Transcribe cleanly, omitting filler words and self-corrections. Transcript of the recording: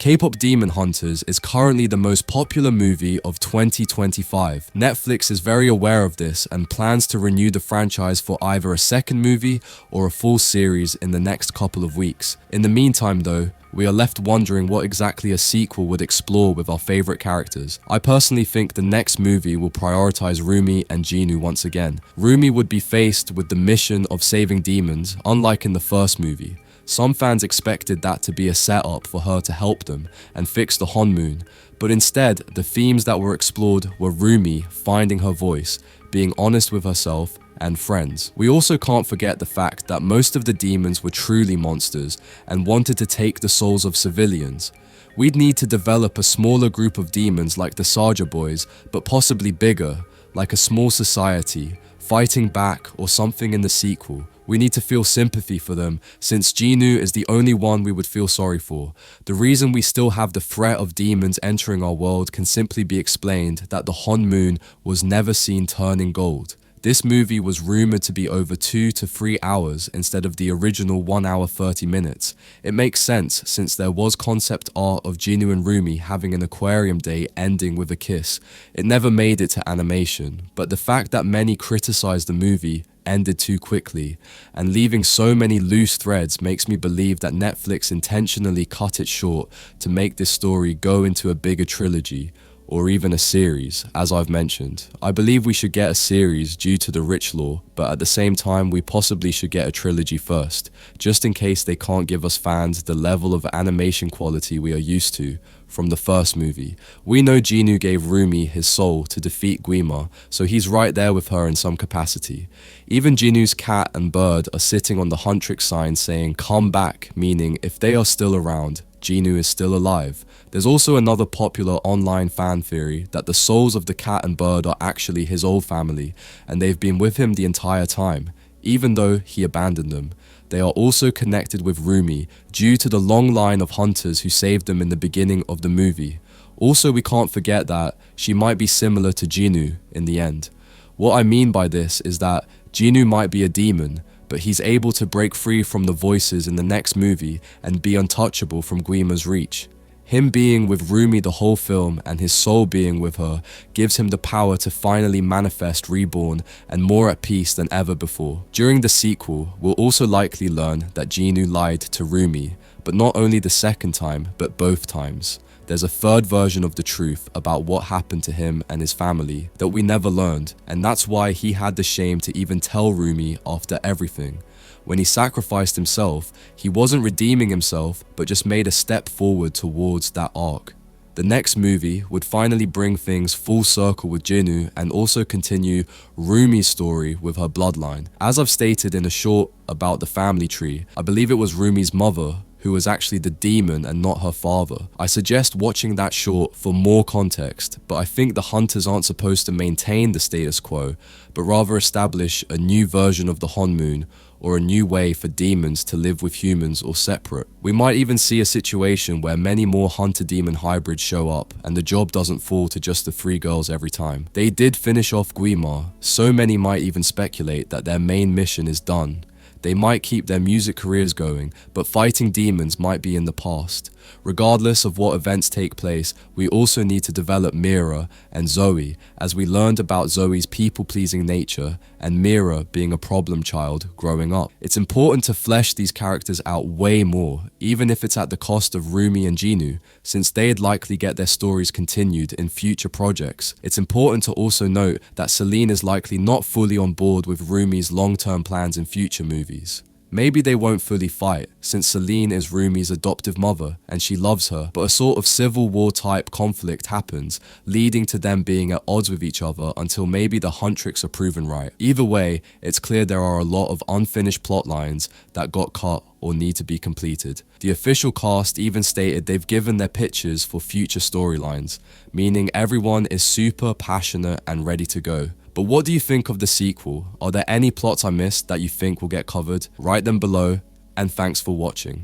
K-Pop Demon Hunters is currently the most popular movie of 2025. Netflix is very aware of this and plans to renew the franchise for either a second movie or a full series in the next couple of weeks. In the meantime though, we are left wondering what exactly a sequel would explore with our favorite characters. I personally think the next movie will prioritize Rumi and Jinu once again. Rumi would be faced with the mission of saving demons, unlike in the first movie. Some fans expected that to be a setup for her to help them and fix the Honmoon, but instead, the themes that were explored were Rumi finding her voice, being honest with herself, and friends. We also can't forget the fact that most of the demons were truly monsters and wanted to take the souls of civilians. We'd need to develop a smaller group of demons like the Saja boys, but possibly bigger, like a small society, fighting back or something in the sequel. We need to feel sympathy for them, since Jinu is the only one we would feel sorry for. The reason we still have the threat of demons entering our world can simply be explained that the Honmoon was never seen turning gold. This movie was rumored to be over 2 to 3 hours instead of the original 1 hour 30 minutes. It makes sense since there was concept art of Jinu and Rumi having an aquarium day ending with a kiss. It never made it to animation, but the fact that many criticized the movie ended too quickly, and leaving so many loose threads makes me believe that Netflix intentionally cut it short to make this story go into a bigger trilogy, or even a series, as I've mentioned. I believe we should get a series due to the rich lore, but at the same time we possibly should get a trilogy first, just in case they can't give us fans the level of animation quality we are used to from the first movie. We know Jinu gave Rumi his soul to defeat Guima, so he's right there with her in some capacity. Even Jinu's cat and bird are sitting on the Huntrix sign saying "come back," meaning if they are still around, Jinu is still alive. There's also another popular online fan theory that the souls of the cat and bird are actually his old family, and they've been with him the entire time, even though he abandoned them. They are also connected with Rumi due to the long line of hunters who saved them in the beginning of the movie. Also, we can't forget that she might be similar to Jinu in the end. What I mean by this is that Jinu might be a demon, but he's able to break free from the voices in the next movie and be untouchable from Guima's reach. Him being with Rumi the whole film and his soul being with her gives him the power to finally manifest reborn and more at peace than ever before. During the sequel, we'll also likely learn that Jinu lied to Rumi, but not only the second time, but both times. There's a third version of the truth about what happened to him and his family that we never learned, and that's why he had the shame to even tell Rumi after everything. When he sacrificed himself, he wasn't redeeming himself, but just made a step forward towards that arc. The next movie would finally bring things full circle with Jinu and also continue Rumi's story with her bloodline. As I've stated in a short about the family tree, I believe it was Rumi's mother who was actually the demon and not her father. I suggest watching that short for more context, but I think the hunters aren't supposed to maintain the status quo, but rather establish a new version of the Honmoon, or a new way for demons to live with humans or separate. We might even see a situation where many more hunter-demon hybrids show up and the job doesn't fall to just the 3 girls every time. They did finish off Guima, so many might even speculate that their main mission is done. They might keep their music careers going, but fighting demons might be in the past. Regardless of what events take place, we also need to develop Mira and Zoe, as we learned about Zoe's people-pleasing nature and Mira being a problem child growing up. It's important to flesh these characters out way more, even if it's at the cost of Rumi and Jinu, since they'd likely get their stories continued in future projects. It's important to also note that Celine is likely not fully on board with Rumi's long-term plans in future movies. Maybe they won't fully fight, since Celine is Rumi's adoptive mother and she loves her, but a sort of civil war type conflict happens, leading to them being at odds with each other until maybe the Huntrix are proven right. Either way, it's clear there are a lot of unfinished plot lines that got cut or need to be completed. The official cast even stated they've given their pitches for future storylines, meaning everyone is super passionate and ready to go. But what do you think of the sequel? Are there any plots I missed that you think will get covered? Write them below, and thanks for watching.